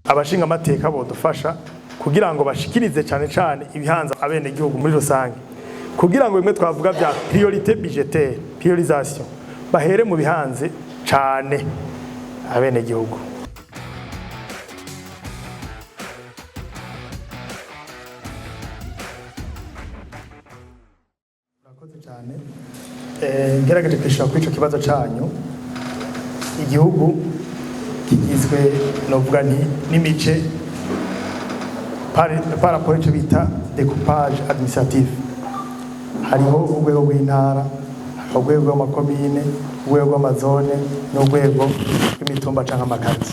abashinga amateka bodufasha kugira ngo bashikirize cyane ibihanza abene gihugu muri rusange, kugira ngo bimwe twavuga bya priorité budgétaire, priorisation, bahere mu bihanze cyane abene gihugu. Murakoze cyane. Ngerageje kwishura kuri ico kibazo cyanyu. Igihugu kigizwe novuga n'imice par rapport icyo bita découpage administratif. Hariho urwego rw'intara, urwego rw'amakomine, urwego rw'amazone n'urwego rw'imitumba cyangwa amakati.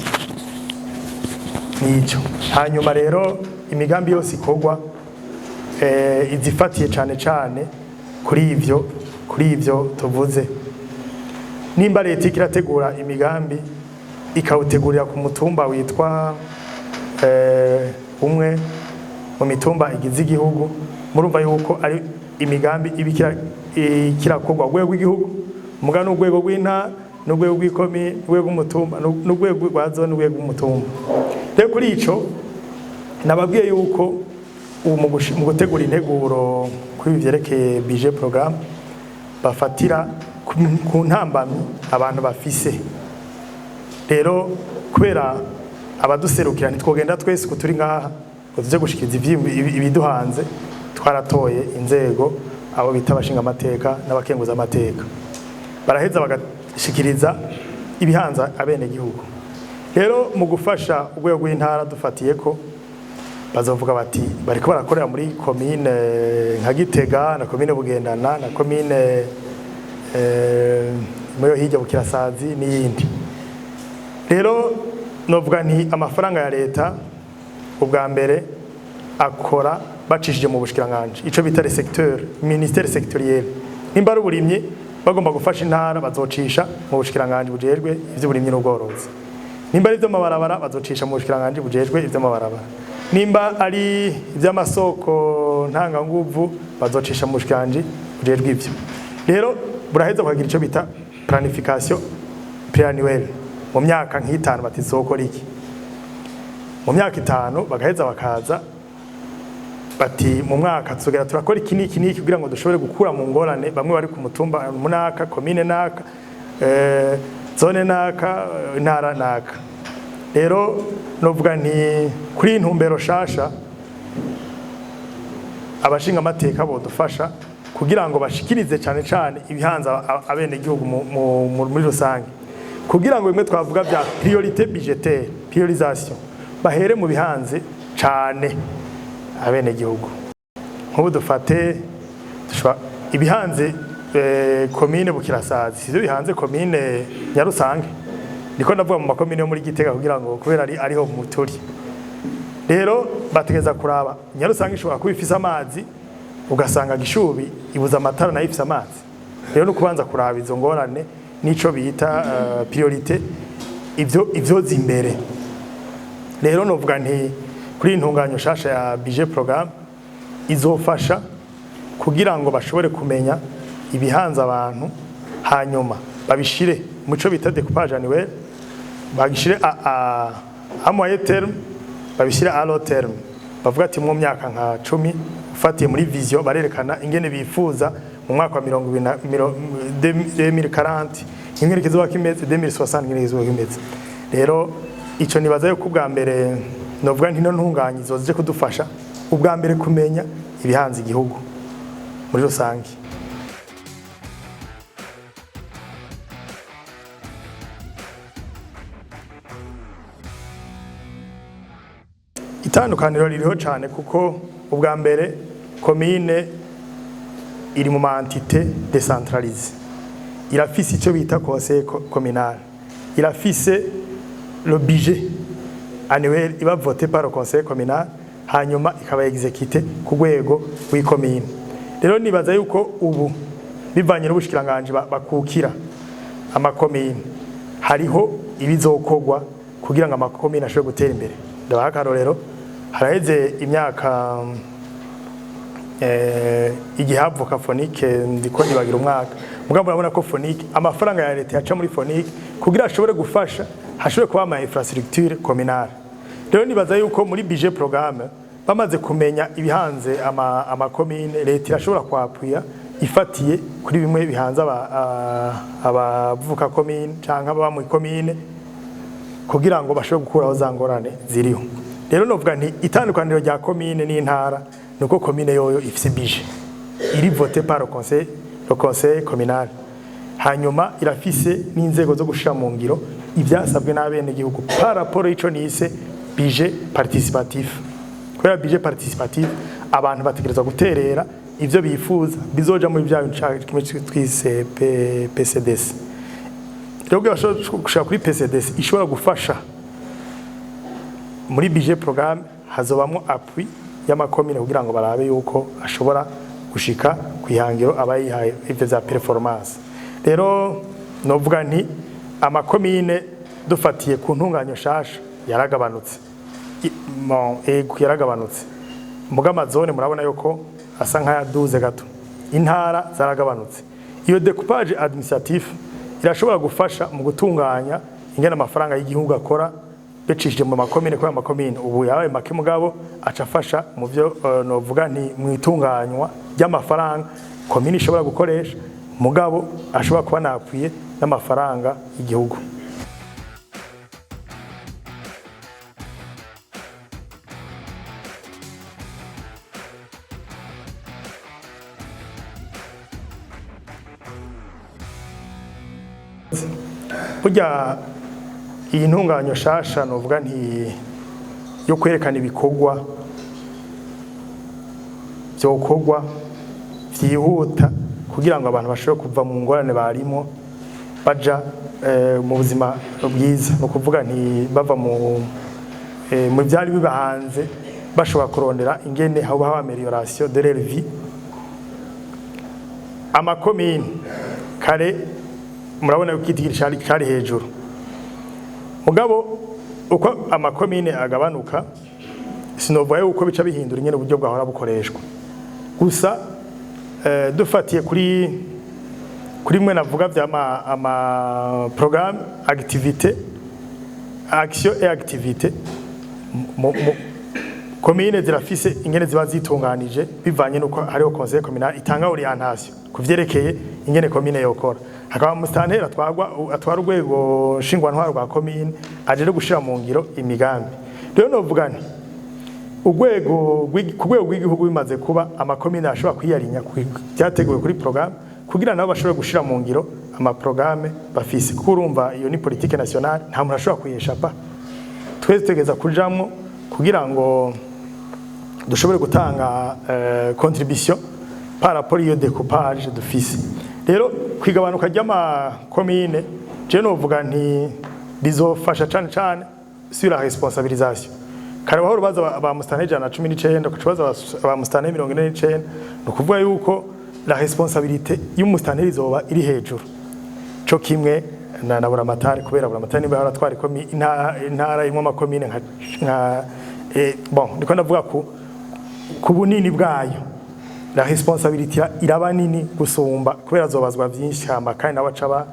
Nico. Hanyuma rero imigambi yose ikorwa izifatiye cyane kuri ivyo tuvuze. Nimba leta ikirategura imigambi ikawutegurira ku mutumba witwa umwe mu mitumba igize igihugu, murumva yuko ari imigambi ikirakorwa urwego rw'igihugu, muga n'urwego rw'intara, n'urwego rw'ikomine, n'urwego rw'umutumba, n'urwego rwa zone, n'urwego rw'umutumba. Rero kuri ico nababwiye yuko mu gutegura integuro kuri byerekeye budget programme bafatira ku ntambamyi abantu bafise. Rero kubera abaduserukira ntitwogenda twese ko turi ngaha ngo tuje gushikiriza ibiduhanze, twaratoye inzego abo bita abashinga amateka n'abakenguza amateka, baraheza bagashikiriza ibihanza abene gihugu. Rero mu gufasha urwego rw'intara dufatiye ko bazovuga bati bariko barakorera muri commune nka Gitega na commune Bugendana na commune moyo hirya Bukirasazi n'iyindi. Rero novuga nti amafaranga ya leta ubwa mbere akora bacishije mu bushikiranganje ico bita le secteur ministère sectoriel. Nimba ari uburimyi bagomba gufasha intara bazocisha mu bushikiranganje bujerwe ivy'uburimyi n'ubworozi. Nimba ari ivy'amabarabara bazocisha mu bushikiranganje bujerwe ivy'amabarabara. Nimba ari ivy'amasoko ntanganguvu bazocisha mu bushikiranganje bujerwe ivyo. Rero buraheza kugira ico bita planification pluriannuelle. Mu myaka nk'itanu batizokora iki, mu myaka 5 bagaheza bakaza bati mu mwaka tuzogera turakora iki n'iki kugira ngo dushobore gukura mu ngorane bamwe bari ku mutumba munaka, commune naka, zone naka, intara naka. Rero novuga nti kuri intumbero shasha abashinga amateka bodufasha kugira ngo bashikirize cyane ibihanza abene gihugu muri rusange, kugira ngo bimwe twavuga bya priorité budgétaire, priorisation, bahere mu bihanze cyane abene gihugu. Nk'ubu dufate ibihanze commune Bukirasazi, sivyo bihanze commune Nyarusange, niko ndavuga mu makomine yo muri Gitega kugira ngo kubera ariho mu turi. Rero bategeza kuraba Nyarusange ishobora kuba ifise amazi ugasanga Gishubi ibuza amatara nayo ifise amazi. Rero no kubanza kuraba izo ngorane nico bita priorité ivyo zimbere. Rero novuga nti kuri intunganyo shasha ya budget programme izofasha kugira ngo bashobore kumenya ibihanza abantu, hanyuma babishire muco bita découpage annuel, bagishire à moyen terme, babishire à long terme. Bavuga ati mu myaka nka 10 ufatiye muri vision barerekana ingene bifuza mu mwaka wa 2040 ingene kizoba kimeze 2060 ingene kizoba kimeze. Rero ico nibaza yo kubwa mbere novuga nti no ntunganye zoje kudufasha ubwa mbere kumenya ibihanze igihugu muri rusange. Itandukaniro ririho cyane kuko ubwa mbere commune iri mu entité décentralisée, irafise icyo bita conseil communal, irafise le budget annuel iba voté par le conseil communal, hanyuma ikaba exécuté ku rwego rw'ikomine. Rero nibaza yuko ubu bivanye n'ubushikiranganje bakukira amakomine hariho ibizokorwa kugira ngo amakomine ashobore gutera imbere. Ndabaha akarorero, haraheze imyaka igihe havuka Phonique ndiko nibagira umwaka, mugabo urabona ko Phonique amafaranga ya leta yaca muri Phonique kugira ashobore gufasha hashobore kuba ama infrastructure communale. rero nibaza yuko muri budget programme bamaze kumenya ibihanze amakomine leta irashobora kwapuya ifatiye kuri bimwe bihanze abavuka komine canke aba mu komine kugira ngo bashobore gukuraho za ngorane ziriho. Rero novuga nti itandukaniro rya komine n'intara nuko komine yoyo ifise budget iri voté par le conseil communal, hanyuma irafise n'inzego zo gushira mu ngiro ivyasabwe n'abene gihugu par rapport ico nise budget participatif. Kubera budget participatif abantu bategerezwa guterera ivyo bifuza bizoja muri bya twise PCDS. Rero gushaka kuri PCDS ishobora gufasha muri budget programme hazobamwo appui y'amakomine kugira ngo barabe yuko ashobora gushika kwihangiro abayihaye ivyo za performance. Rero novuga nti amakomine dufatiye ku ntunganyo shasha yaragabanutse, yaragabanutse muga amazone murabona yuko asa nk'ayaduze gato, intara zaragabanutse. Iyo découpage administratif irashobora gufasha mu gutunganya ingena amafaranga y'igihugu akora becishije mu makomine, kwa makomine ubu yabaye make mugabo acafasha mu byo novuga nti mu itunganywa ry'amafaranga komine ishobora gukoresha, mugabo ashobora kuba napfuye n'amafaranga y'igihugu. Burya iyi ntunganyo shasha novuga nti yo kwerekana ibikorwa byokorwa vyihuta kugira ngo abantu bashobore kuva mu ngorane barimo baja mu buzima bwiza, no kuvuga nti bava mu byari bibahanze bashobora kurondera ingene haba amelioration de leur vie. Amakomine kare murabona yuko itigiri cari hejuru, mugabo uko amakomine agabanuka sinovuga yuko bica bihindura nyene uburyo bwahora bukoreshwa. Gusa dufatiye kuri mwe navuga vya ama programme activité action et activité komine zirafise ingene ziba zitunganije bivanye nuko hariho conseil communal itanga orientation kuvyerekeye ingene komine yokora. Hakaba mustantera atwara urwego shingwa ntwaro rwa komine aje gushira mu ngiro imigambi. Rero novuga nti urwego rw'igihugu bimaze kuba amakomine ashobora kwiyarinya byateguwe kuri programme kugira nabo bashobore gushira mu ngiro amaprogramme bafise. Kurumva iyo ni politique nationale nta muntu ashobora kuyeshapa, twese tegeza kujamwo kugira ngo dushobore gutanga contribution par rapport iyo découpage dufise. Rero kwigabanuka ry'amakomine je novuga nti bizofasha cane sur la responsabilisation. Kare bahoro baza ba mustane 119 kukibaza ba mustane 49 no kuvuga yuko la responsabilité y'umustane izoba iri hejuru cyo kimwe na buramatari, kubera buramatari niba haratwara intara imwe amakomine nka bon ndiko ndavuga ku bunini bwayo la responsabilité iraba nini gusumba, kubera zobazwa byinshi hama kandi nabaca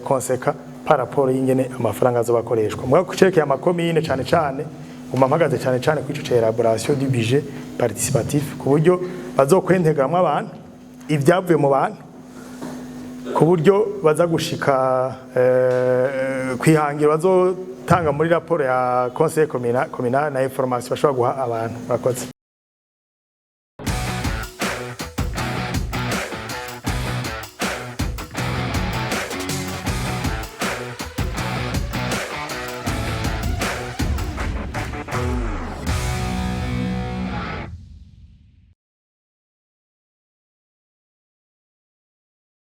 konseka par rapport y'ingene amafaranga azobakoreshwa. Mwa kucerekeye amakomine cane umampagaze cane kwico ca elaboration du budget participatif ku buryo bazokwentegamwa abantu ibyavuye mu bantu ku buryo baza gushika kwihangira bazotanga muri raporo ya conseil communal na information bashobora guha abantu bakoze.